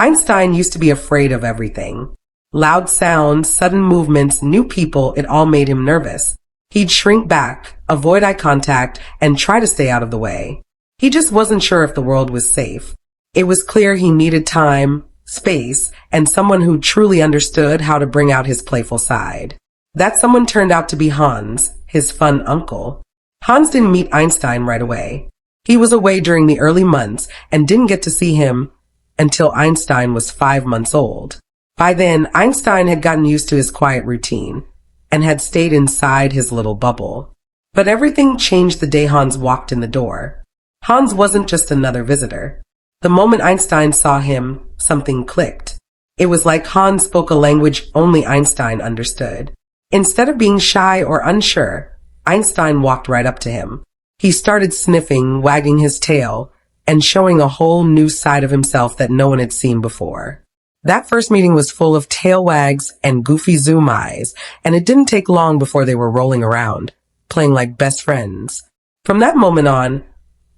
Einstein used to be afraid of everything. Loud sounds, sudden movements, new people, it all made him nervous. He'd shrink back, avoid eye contact, and try to stay out of the way. He just wasn't sure if the world was safe. It was clear he needed time, space, and someone who truly understood how to bring out his playful side. That someone turned out to be Hans, his fun uncle. Hans didn't meet Einstein right away. He was away during the early months and didn't get to see him until Einstein was 5 months old. By then, Einstein had gotten used to his quiet routine and had stayed inside his little bubble. But everything changed the day Hans walked in the door. Hans wasn't just another visitor. The moment Einstein saw him, something clicked. It was like Hans spoke a language only Einstein understood. Instead of being shy or unsure, Einstein walked right up to him. He started sniffing, wagging his tail, and showing a whole new side of himself that no one had seen before. That first meeting was full of tail wags and goofy zoom eyes, and it didn't take long before they were rolling around, playing like best friends. From that moment on,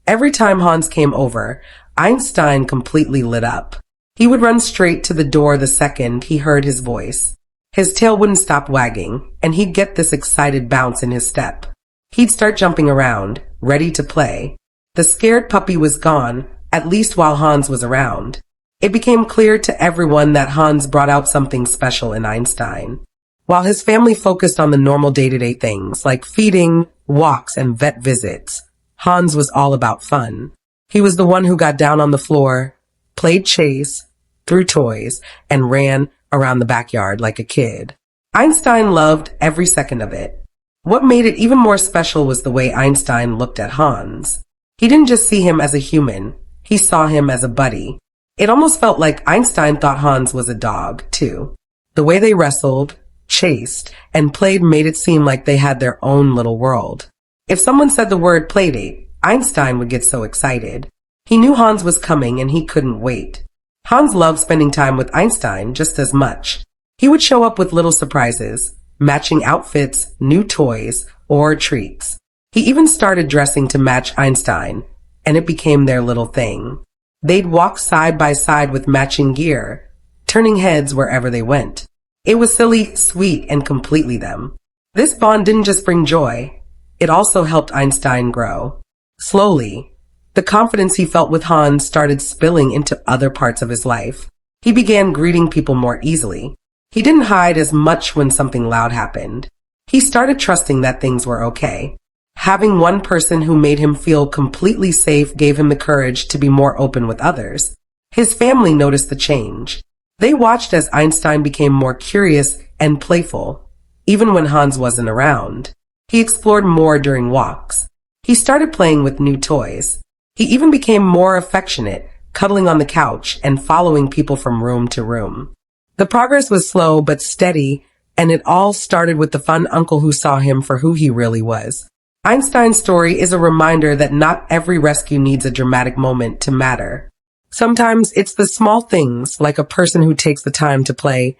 every time Hans came over, Einstein completely lit up. He would run straight to the door the second he heard his voice. His tail wouldn't stop wagging, and he'd get this excited bounce in his step. He'd start jumping around, ready to play. The scared puppy was gone, at least while Hans was around. It became clear to everyone that Hans brought out something special in Einstein. While his family focused on the normal day-to-day things like feeding, walks, and vet visits, Hans was all about fun. He was the one who got down on the floor, played chase, threw toys, and ran around the backyard like a kid. Einstein loved every second of it. What made it even more special was the way Einstein looked at Hans. He didn't just see him as a human, he saw him as a buddy. It almost felt like Einstein thought Hans was a dog, too. The way they wrestled, chased, and played made it seem like they had their own little world. If someone said the word playdate, Einstein would get so excited. He knew Hans was coming and he couldn't wait. Hans loved spending time with Einstein just as much. He would show up with little surprises, matching outfits, new toys, or treats. He even started dressing to match Einstein, and it became their little thing. They'd walk side by side with matching gear, turning heads wherever they went. It was silly, sweet, and completely them. This bond didn't just bring joy, it also helped Einstein grow. Slowly, the confidence he felt with Hans started spilling into other parts of his life. He began greeting people more easily. He didn't hide as much when something loud happened. He started trusting that things were okay. Having one person who made him feel completely safe gave him the courage to be more open with others. His family noticed the change. They watched as Einstein became more curious and playful, even when Hans wasn't around. He explored more during walks. He started playing with new toys. He even became more affectionate, cuddling on the couch and following people from room to room. The progress was slow but steady, and it all started with the fun uncle who saw him for who he really was. Einstein's story is a reminder that not every rescue needs a dramatic moment to matter. Sometimes it's the small things, like a person who takes the time to play,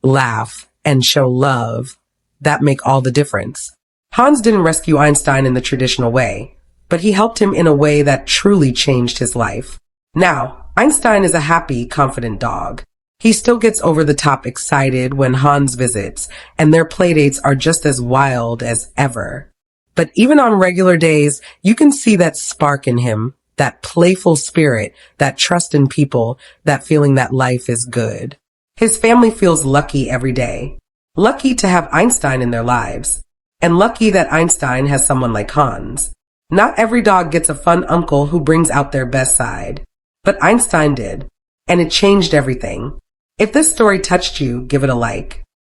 laugh, and show love, that make all the difference. Hans didn't rescue Einstein in the traditional way, but he helped him in a way that truly changed his life. Now, Einstein is a happy, confident dog. He still gets over the top excited when Hans visits, and their playdates are just as wild as ever. But even on regular days, you can see that spark in him, that playful spirit, that trust in people, that feeling that life is good. His family feels lucky every day. Lucky to have Einstein in their lives. And lucky that Einstein has someone like Hans. Not every dog gets a fun uncle who brings out their best side. But Einstein did. And it changed everything. If this story touched you, give it a like.